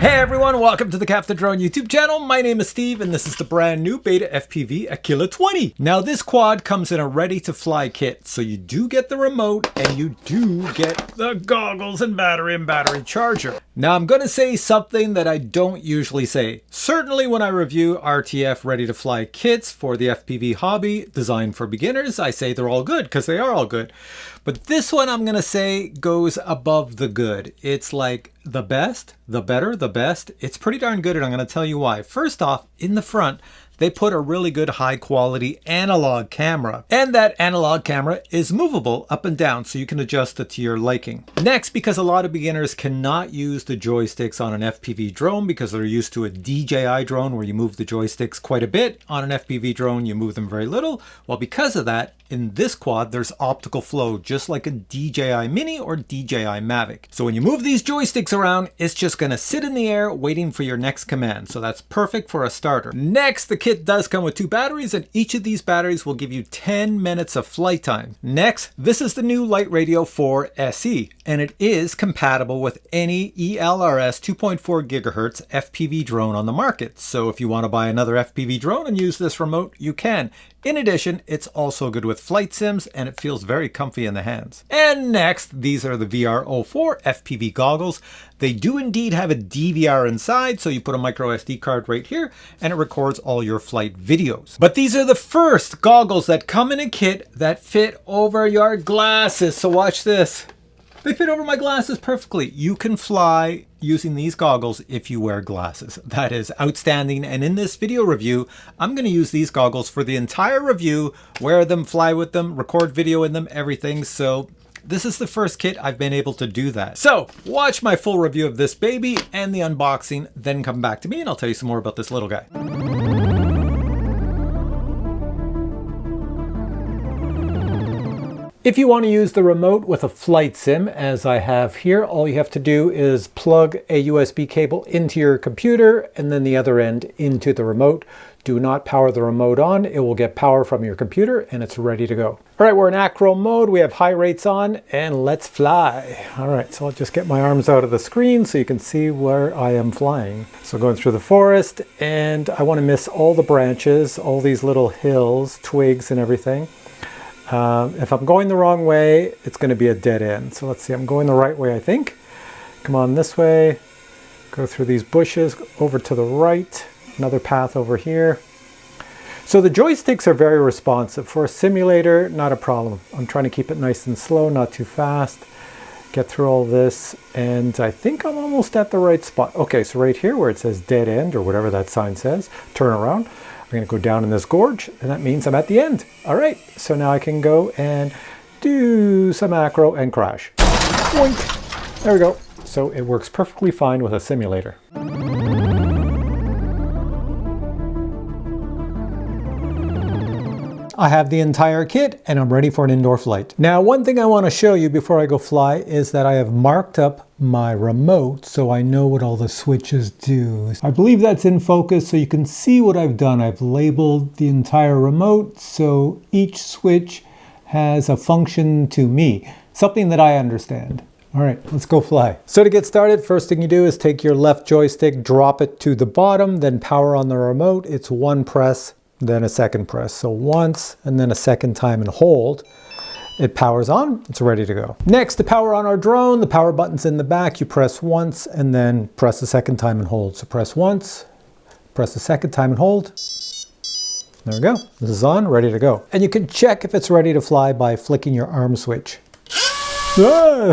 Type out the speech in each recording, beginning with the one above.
Hey everyone, welcome to the Captain Drone YouTube channel. My name is Steve and this is the brand new Betafpv Aquila20. Now this quad comes in a ready to fly kit, so you do get the remote and you do get the goggles and battery charger. Now I'm going to say something that I don't usually say. Certainly when I review RTF ready to fly kits for the FPV hobby designed for beginners, I say they're all good because they are all good. But this one I'm going to say goes above the good. It's like the best, the better, the best. It's pretty darn good, and I'm going to tell you why. First off, in the front, they put a really good high quality analog camera, and that analog camera is movable up and down, so you can adjust it to your liking. Next, because a lot of beginners cannot use the joysticks on an FPV drone because they're used to a DJI drone where you move the joysticks quite a bit. On an FPV drone, you move them very little. Well, because of that, in this quad, there's optical flow, just like a DJI Mini or DJI Mavic. So when you move these joysticks around, it's just gonna sit in the air waiting for your next command. So that's perfect for a starter. Next, the kit does come with 2 batteries, and each of these batteries will give you 10 minutes of flight time. Next, this is the new Light Radio 4 SE, and it is compatible with any ELRS 2.4 gigahertz FPV drone on the market. So if you want to buy another FPV drone and use this remote, you can. In addition, it's also good with flight sims and it feels very comfy in the hands. And next, these are the VR04 FPV goggles. They do indeed have a DVR inside, so you put a micro SD card right here and it records all your flight videos. But these are the first goggles that come in a kit that fit over your glasses. So watch this. They fit over my glasses perfectly. You can fly using these goggles if you wear glasses. That is outstanding. And in this video review, I'm going to use these goggles for the entire review, wear them, fly with them, record video in them, everything. So this is the first kit I've been able to do that. So watch my full review of this baby and the unboxing, then come back to me and I'll tell you some more about this little guy. If you want to use the remote with a flight sim, as I have here, all you have to do is plug a USB cable into your computer and then the other end into the remote. Do not power the remote on. It will get power from your computer and it's ready to go. All right, we're in acro mode. We have high rates on and let's fly. All right, so I'll just get my arms out of the screen so you can see where I am flying. So going through the forest, and I want to miss all the branches, all these little hills, twigs and everything. If I'm going the wrong way, it's going to be a dead end. So let's see, I'm going the right way, I think. Come on this way, go through these bushes, over to the right, another path over here. So the joysticks are very responsive. For a simulator, not a problem. I'm trying to keep it nice and slow, not too fast. Get through all this, and I think I'm almost at the right spot. Okay, so right here where it says dead end, or whatever that sign says, turn around. I'm going to go down in this gorge, and that means I'm at the end. All right, so now I can go and do some acro and crash. Boink. There we go. So it works perfectly fine with a simulator. I have the entire kit and I'm ready for an indoor flight. Now, one thing I want to show you before I go fly is that I have marked up my remote so I know what all the switches do. I believe that's in focus so you can see what I've done. I've labeled the entire remote so each switch has a function to me, something that I understand. All right, let's go fly. So to get started, first thing you do is take your left joystick, drop it to the bottom, then power on the remote. It's one press, then a second press. So once and then a second time and hold. It powers on, it's ready to go. Next, to power on our drone, the power button's in the back. You press once and then press a second time and hold. So press once, press a second time and hold. There we go. This is on, ready to go. And you can check if it's ready to fly by flicking your arm switch.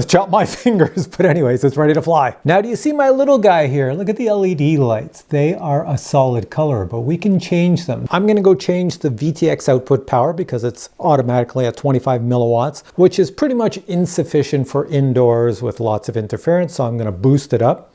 Chop my fingers, but anyways, it's ready to fly. Now, do you see my little guy here? Look at the LED lights. They are a solid color, but we can change them. I'm gonna go change the VTX output power because it's automatically at 25 milliwatts, which is pretty much insufficient for indoors with lots of interference, so I'm gonna boost it up.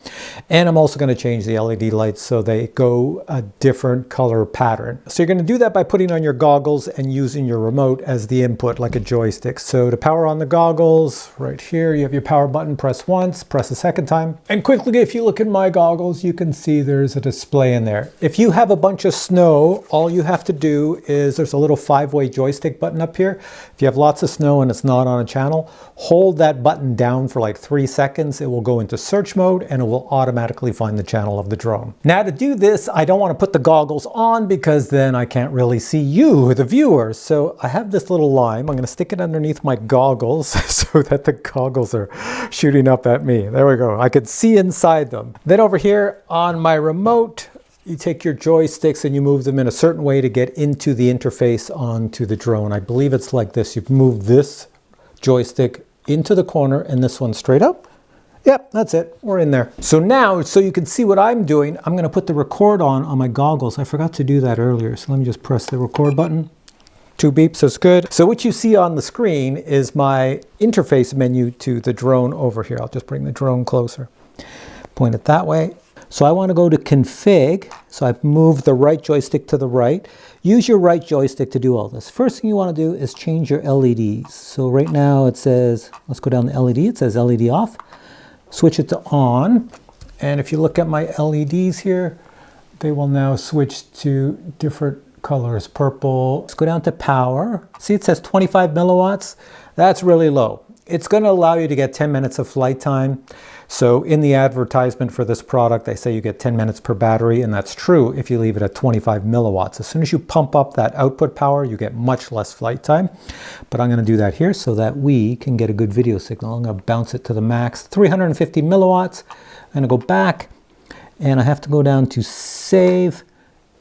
And I'm also gonna change the LED lights so they go a different color pattern. So you're gonna do that by putting on your goggles and using your remote as the input like a joystick. So to power on the goggles, Right here, you have your power button, press once, press a second time. And quickly, if you look in my goggles, you can see there's a display in there. If you have a bunch of snow, all you have to do is there's a little 5-way joystick button up here. If you have lots of snow and it's not on a channel, hold that button down for like 3 seconds. It will go into search mode and it will automatically find the channel of the drone. Now to do this, I don't want to put the goggles on because then I can't really see you, the viewer. So I have this little lime. I'm going to stick it underneath my goggles so that the goggles are shooting up at me. There we go. I could see inside them. Then over here on my remote, you take your joysticks and you move them in a certain way to get into the interface onto the drone. I believe it's like this. You move this joystick into the corner and this one straight up. Yep, that's it. We're in there. So now, so you can see what I'm doing, I'm going to put the record on my goggles. I forgot to do that earlier. So let me just press the record button. 2 beeps is good. So what you see on the screen is my interface menu to the drone over here. I'll just bring the drone closer. Point it that way. So I want to go to config. So I've moved the right joystick to the right. Use your right joystick to do all this. First thing you want to do is change your LEDs. So right now it says, let's go down to LED. It says LED off. Switch it to on. And if you look at my LEDs here, they will now switch to different colors, purple. Let's go down to power. See, it says 25 milliwatts. That's really low. It's going to allow you to get 10 minutes of flight time. So in the advertisement for this product, they say you get 10 minutes per battery, and that's true if you leave it at 25 milliwatts. As soon as you pump up that output power, you get much less flight time. But I'm going to do that here so that we can get a good video signal. I'm going to bounce it to the max, 350 milliwatts. I'm going to go back, and I have to go down to save,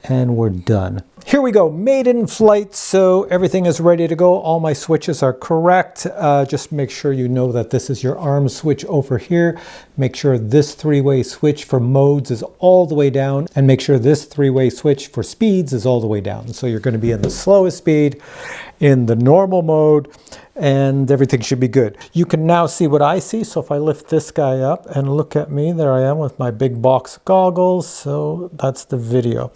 and we're done. Here we go, made in flight, so everything is ready to go. All my switches are correct. Just make sure you know that this is your arm switch over here. Make sure this 3-way switch for modes is all the way down, and make sure this 3-way switch for speeds is all the way down. So you're going to be in the slowest speed, in the normal mode, and everything should be good. You can now see what I see. So if I lift this guy up and look at me, there I am with my big box goggles. So that's the video.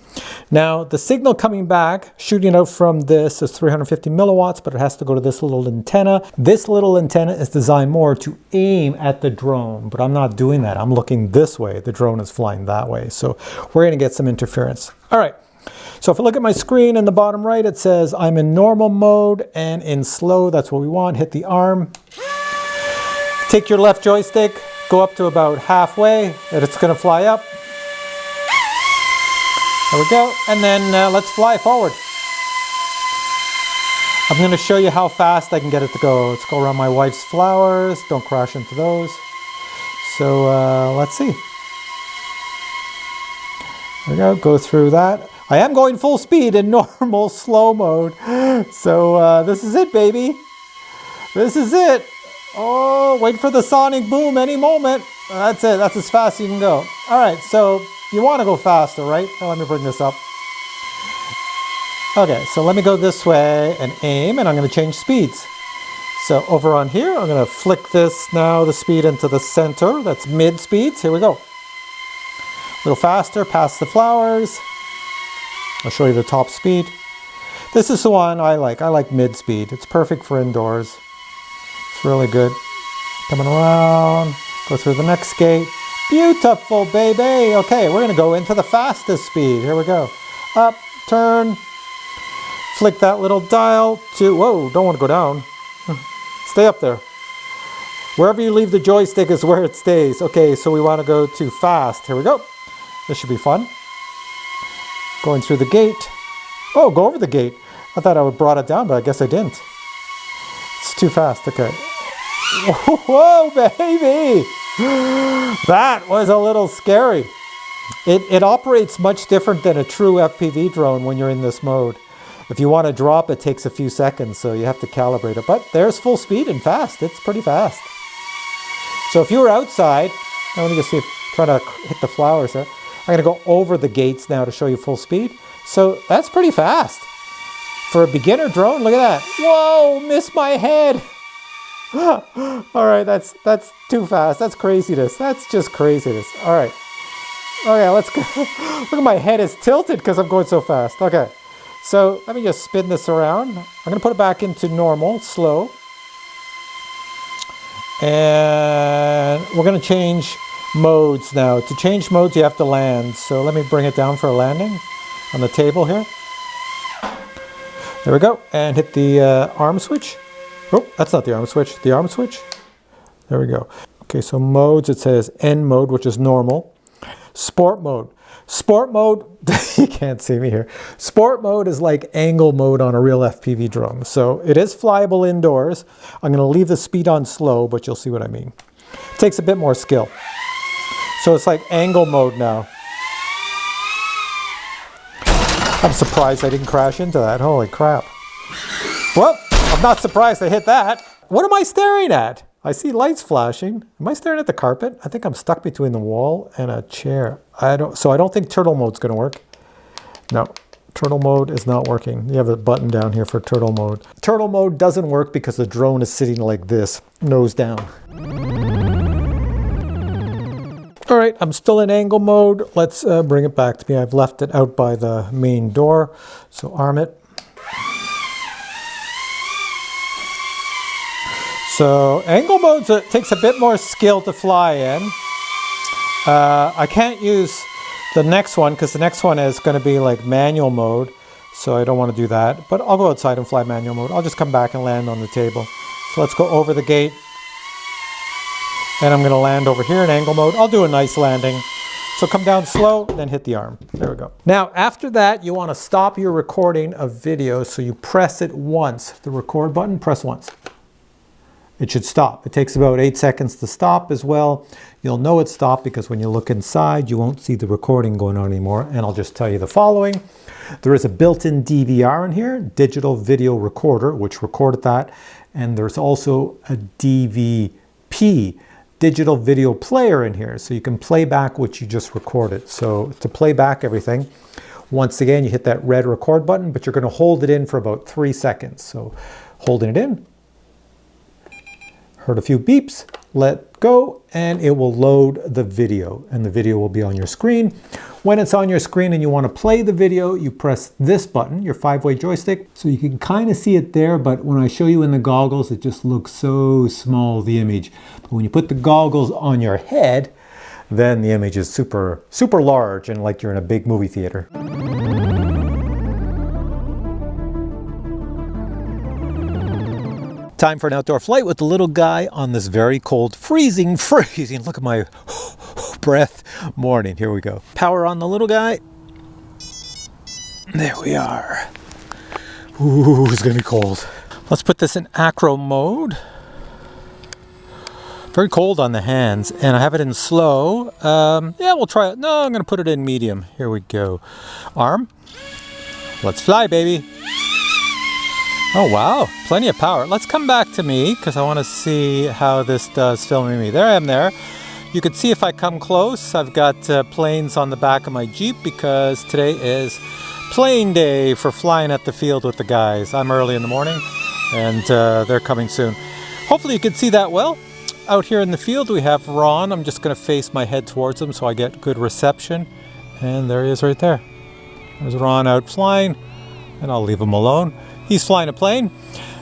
Now the signal coming back, shooting out from this is 350 milliwatts, but it has to go to this little antenna. This little antenna is designed more to aim at the drone, but I'm not doing that. I'm looking this way. The drone is flying that way. So we're going to get some interference. All right. So if I look at my screen in the bottom right, it says I'm in normal mode and in slow. That's what we want. Hit the arm. Take your left joystick, go up to about halfway, and it's going to fly up. There we go. And then let's fly forward. I'm going to show you how fast I can get it to go. Let's go around my wife's flowers. Don't crash into those. So let's see. There we go. Go through that. I am going full speed in normal slow mode. So this is it, baby. This is it. Oh, wait for the sonic boom any moment. That's it. That's as fast as you can go. All right, so you want to go faster, right? Now let me bring this up. Okay, so let me go this way and aim, and I'm going to change speeds. So over on here, I'm going to flick this now, the speed into the center. That's mid speeds. Here we go. A little faster, past the flowers. I'll show you the top speed. This is the one I like. I like mid speed. It's perfect for indoors. It's really good. Coming around, go through the next gate. Beautiful, baby. Okay, we're going to go into the fastest speed. Here we go. Up, turn, flick that little dial to, whoa, don't want to go down. Stay up there. Wherever you leave the joystick is where it stays. Okay, so we want to go to fast. Here we go. This should be fun. Going through the gate. Oh, go over the gate. I thought I would brought it down, but I guess I didn't. It's too fast. Okay. Whoa, baby! That was a little scary. It operates much different than a true FPV drone when you're in this mode. If you want to drop, it takes a few seconds, so you have to calibrate it. But there's full speed and fast. It's pretty fast. So if you were outside, let me just see, try to hit the flowers there. I'm going to go over the gates now to show you full speed. So that's pretty fast. For a beginner drone, look at that. Whoa, missed my head. All right, that's too fast. That's craziness. That's just craziness. All right. Okay, let's go. Look at my head is tilted because I'm going so fast. Okay, so let me just spin this around. I'm going to put it back into normal, slow. And we're going to change modes now. To change modes, you have to land. So let me bring it down for a landing on the table here. There we go. And hit the arm switch. Oh, that's not the arm switch. The arm switch. There we go. Okay, so modes, it says N mode, which is normal. Sport mode. Sport mode, you can't see me here. Sport mode is like angle mode on a real FPV drone. So it is flyable indoors. I'm going to leave the speed on slow, but you'll see what I mean. It takes a bit more skill. So it's like angle mode now. I'm surprised I didn't crash into that. Holy crap. Well, I'm not surprised I hit that. What am I staring at? I see lights flashing. Am I staring at the carpet? I think I'm stuck between the wall and a chair. So I don't think turtle mode's going to work. No, turtle mode is not working. You have a button down here for turtle mode. Turtle mode doesn't work because the drone is sitting like this, nose down. All right, I'm still in angle mode. Let's bring it back to me. I've left it out by the main door. So arm it. So angle mode takes a bit more skill to fly in. I can't use the next one because the next one is going to be like manual mode. So I don't want to do that. But I'll go outside and fly manual mode. I'll just come back and land on the table. So let's go over the gate. And I'm going to land over here in angle mode. I'll do a nice landing. So come down slow, then hit the arm. There we go. Now, after that, you want to stop your recording of video. So you press it once. The record button, press once. It should stop. It takes about 8 seconds to stop as well. You'll know it's stopped because when you look inside, you won't see the recording going on anymore. And I'll just tell you the following. There is a built-in DVR in here, digital video recorder, which recorded that. And there's also a DVP, digital video player in here. So you can play back what you just recorded. So to play back everything, once again, you hit that red record button, but you're going to hold it in for about 3 seconds. So holding it in. Heard a few beeps, let go, and it will load the video, and the video will be on your screen. When it's on your screen and you want to play the video, you press this button, your 5-way joystick, so you can kind of see it there, but when I show you in the goggles, it just looks so small, the image. But when you put the goggles on your head, then the image is super, super large and like you're in a big movie theater. Time for an outdoor flight with the little guy on this very cold, freezing, look at my breath, morning. Here we go. Power on the little guy. There we are. Ooh, it's gonna be cold. Let's put this in acro mode. Very cold on the hands, and I have it in slow. Yeah, we'll try it. No, I'm gonna put it in medium. Here we go. Arm. Let's fly, baby. Oh wow, plenty of power. Let's come back to me because I want to see how this does filming me. There I am there. You can see if I come close, I've got planes on the back of my Jeep because today is plane day for flying at the field with the guys. I'm early in the morning and they're coming soon. Hopefully you can see that well. Out here in the field we have Ron. I'm just going to face my head towards him so I get good reception. And there he is right there. There's Ron out flying and I'll leave him alone. He's flying a plane.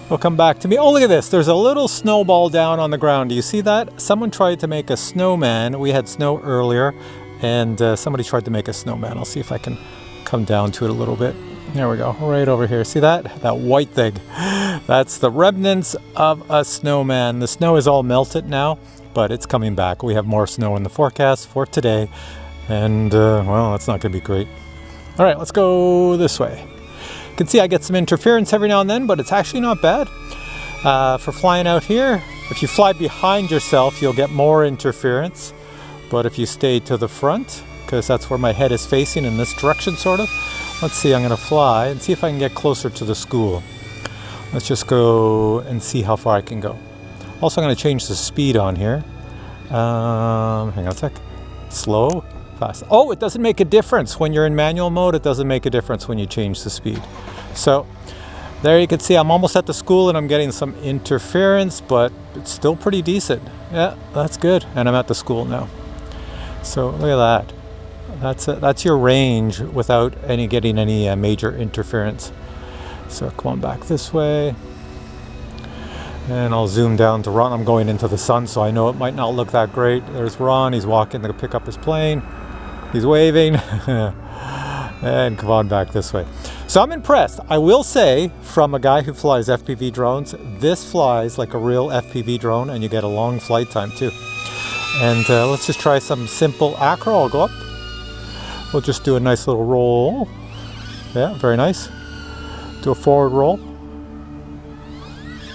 He'll come back to me. Oh, look at this. There's a little snowball down on the ground. Do you see that? Someone tried to make a snowman. We had snow earlier, and somebody tried to make a snowman. I'll see if I can come down to it a little bit. There we go. Right over here. See that? That white thing. That's the remnants of a snowman. The snow is all melted now, but it's coming back. We have more snow in the forecast for today, and well, that's not going to be great. All right, let's go this way. You can see I get some interference every now and then, but it's actually not bad. For flying out here, if you fly behind yourself, you'll get more interference. But if you stay to the front, because that's where my head is facing in this direction sort of. Let's see, I'm going to fly and see if I can get closer to the school. Let's just go and see how far I can go. Also, I'm going to change the speed on here. Hang on a sec. Slow. Fast. Oh, it doesn't make a difference when you're in manual mode. It doesn't make a difference when you change the speed. So there you can see I'm almost at the school and I'm getting some interference, but it's still pretty decent. Yeah, that's good. And I'm at the school now. So look at that. That's your range without getting any major interference. So come on back this way. And I'll zoom down to Ron. I'm going into the sun, so I know it might not look that great. There's Ron. He's walking to pick up his plane. He's waving. And come on back this way. So I'm impressed. I will say, from a guy who flies FPV drones, this flies like a real FPV drone, and you get a long flight time too. And let's just try some simple acro. I'll go up. We'll just do a nice little roll. Yeah, very nice. Do a forward roll.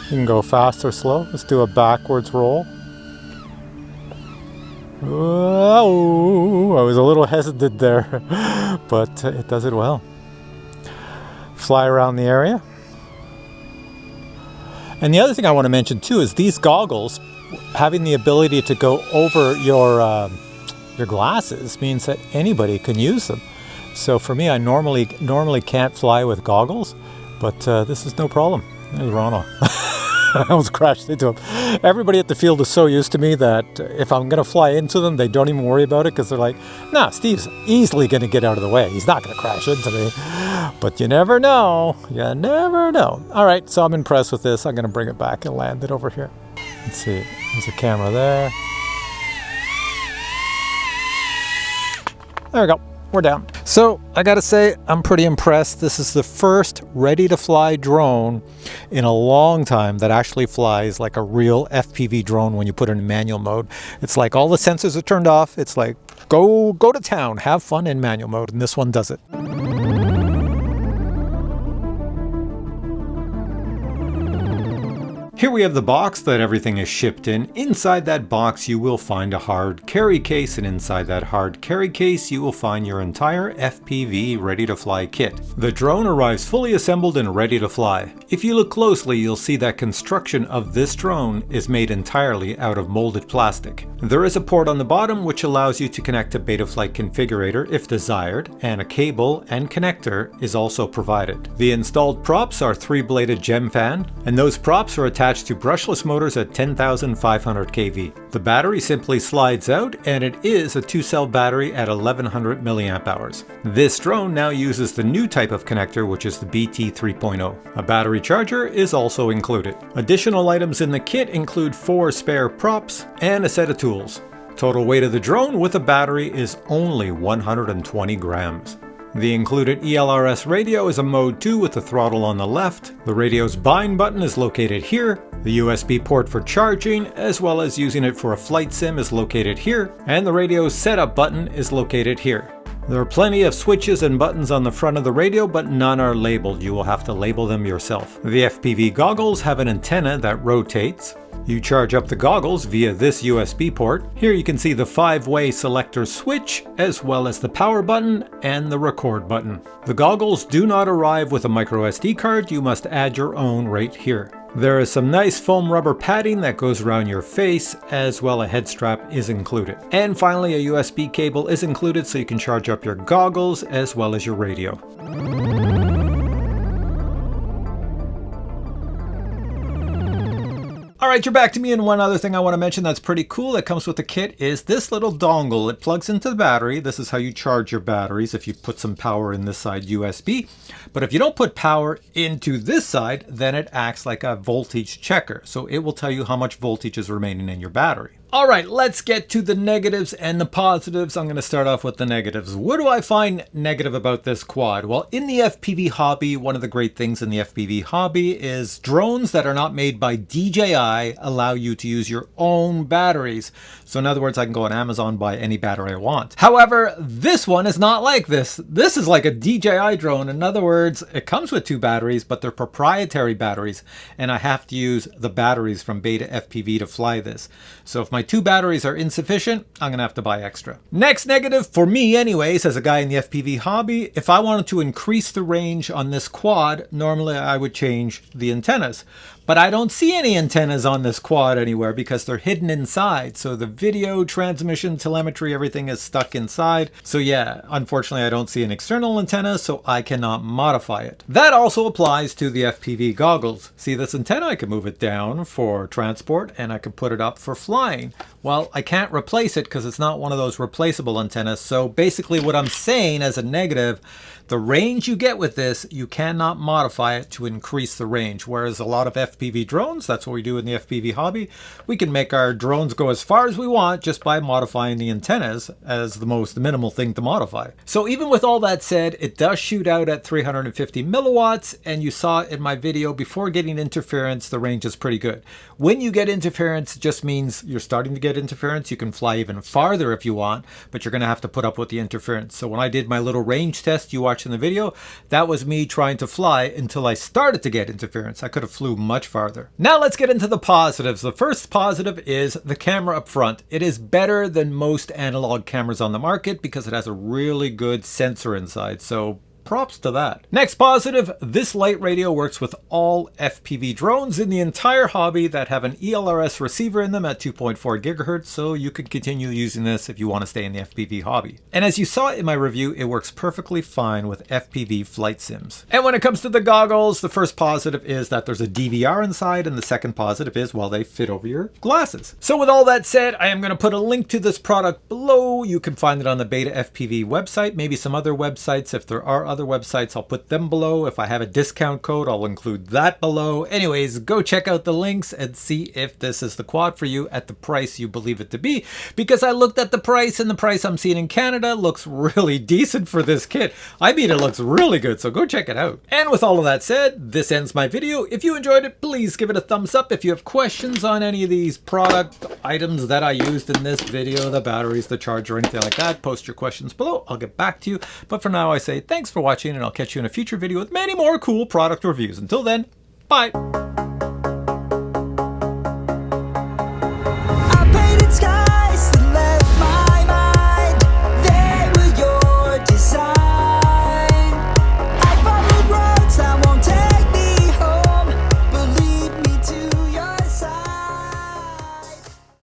You can go fast or slow. Let's do a backwards roll. Oh, I was a little hesitant there, but it does it well. Fly around the area. And the other thing I want to mention too is these goggles, having the ability to go over your glasses means that anybody can use them. So for me, I normally can't fly with goggles, but this is no problem. There's Ronald. I almost crashed into him. Everybody at the field is so used to me that if I'm going to fly into them, they don't even worry about it because they're like, nah, Steve's easily going to get out of the way. He's not going to crash into me. But you never know. You never know. All right, so I'm impressed with this. I'm going to bring it back and land it over here. Let's see. There's a camera there. There we go. We're down. So I gotta say, I'm pretty impressed. This is the first ready-to-fly drone in a long time that actually flies like a real FPV drone when you put it in manual mode. It's like all the sensors are turned off. It's like, go to town, have fun in manual mode, and this one does it. Here we have the box that everything is shipped in. Inside that box you will find a hard carry case, and inside that hard carry case you will find your entire FPV ready to fly kit. The drone arrives fully assembled and ready to fly. If you look closely, you'll see that construction of this drone is made entirely out of molded plastic. There is a port on the bottom which allows you to connect a Betaflight configurator if desired, and a cable and connector is also provided. The installed props are 3-bladed gem fan, and those props are attached to brushless motors at 10,500 kV. The battery simply slides out, and it is a 2-cell battery at 1100 milliamp hours. This drone now uses the new type of connector, which is the BT 3.0. A battery charger is also included. Additional items in the kit include 4 spare props and a set of tools. Total weight of the drone with a battery is only 120 grams. The included ELRS radio is a Mode 2 with the throttle on the left. The radio's bind button is located here. The USB port for charging, as well as using it for a flight sim, is located here. And the radio's setup button is located here. There are plenty of switches and buttons on the front of the radio, but none are labeled. You will have to label them yourself. The FPV goggles have an antenna that rotates. You charge up the goggles via this USB port. Here you can see the 5-way selector switch, as well as the power button and the record button. The goggles do not arrive with a micro SD card. You must add your own right here. There is some nice foam rubber padding that goes around your face, as well a head strap is included. And finally, a USB cable is included so you can charge up your goggles as well as your radio. Alright, you're back to me, and one other thing I want to mention that's pretty cool that comes with the kit is this little dongle. It plugs into the battery. This is how you charge your batteries if you put some power in this side USB. But if you don't put power into this side, then it acts like a voltage checker. So it will tell you how much voltage is remaining in your battery. All right, let's get to the negatives and the positives. I'm going to start off with the negatives. What do I find negative about this quad? Well, in the FPV hobby, one of the great things in the FPV hobby is drones that are not made by DJI allow you to use your own batteries. So in other words, I can go on Amazon, buy any battery I want. However, this one is not like this. This is like a DJI drone. In other words, it comes with 2 batteries, but they're proprietary batteries, and I have to use the batteries from Betafpv to fly this. So if my 2 batteries are insufficient, I'm gonna have to buy extra. Next negative, for me anyways, as a guy in the FPV hobby, if I wanted to increase the range on this quad, normally I would change the antennas. But I don't see any antennas on this quad anywhere because they're hidden inside. So the video, transmission, telemetry, everything is stuck inside. So yeah, unfortunately I don't see an external antenna, so I cannot modify it. That also applies to the FPV goggles. See this antenna? I can move it down for transport and I can put it up for flying. Well, I can't replace it because it's not one of those replaceable antennas. So basically what I'm saying as a negative, The range you get with this, you cannot modify it to increase the range. Whereas a lot of FPV drones, that's what we do in the FPV hobby, we can make our drones go as far as we want just by modifying the antennas as the most minimal thing to modify. So even with all that said, it does shoot out at 350 milliwatts, and you saw in my video, before getting interference, the range is pretty good. When you get interference, it just means you're starting to get interference. You can fly even farther if you want, but you're going to have to put up with the interference. So when I did my little range test you watched in the video, that was me trying to fly until I started to get interference. I could have flew much farther. Now let's get into the positives. The first positive is the camera up front. It is better than most analog cameras on the market because it has a really good sensor inside. So props to that. Next positive, this light radio works with all FPV drones in the entire hobby that have an ELRS receiver in them at 2.4 gigahertz, so you can continue using this if you want to stay in the FPV hobby. And as you saw in my review, it works perfectly fine with FPV flight sims. And when it comes to the goggles, the first positive is that there's a DVR inside, and the second positive is, well, they fit over your glasses. So with all that said, I am going to put a link to this product below. You can find it on the Betafpv website, maybe some other websites if there are other websites, I'll put them below. If I have a discount code, I'll include that below. Anyways, go check out the links and see if this is the quad for you at the price you believe it to be, because I looked at the price, and the price I'm seeing in Canada looks really decent for this kit. I mean, it looks really good, so go check it out. And with all of that said, this ends my video. If you enjoyed it, please give it a thumbs up. If you have questions on any of these product items that I used in this video, the batteries, the charger, anything like that, post your questions below. I'll get back to you. But for now, I say thanks for watching, and I'll catch you in a future video with many more cool product reviews. Until then, bye!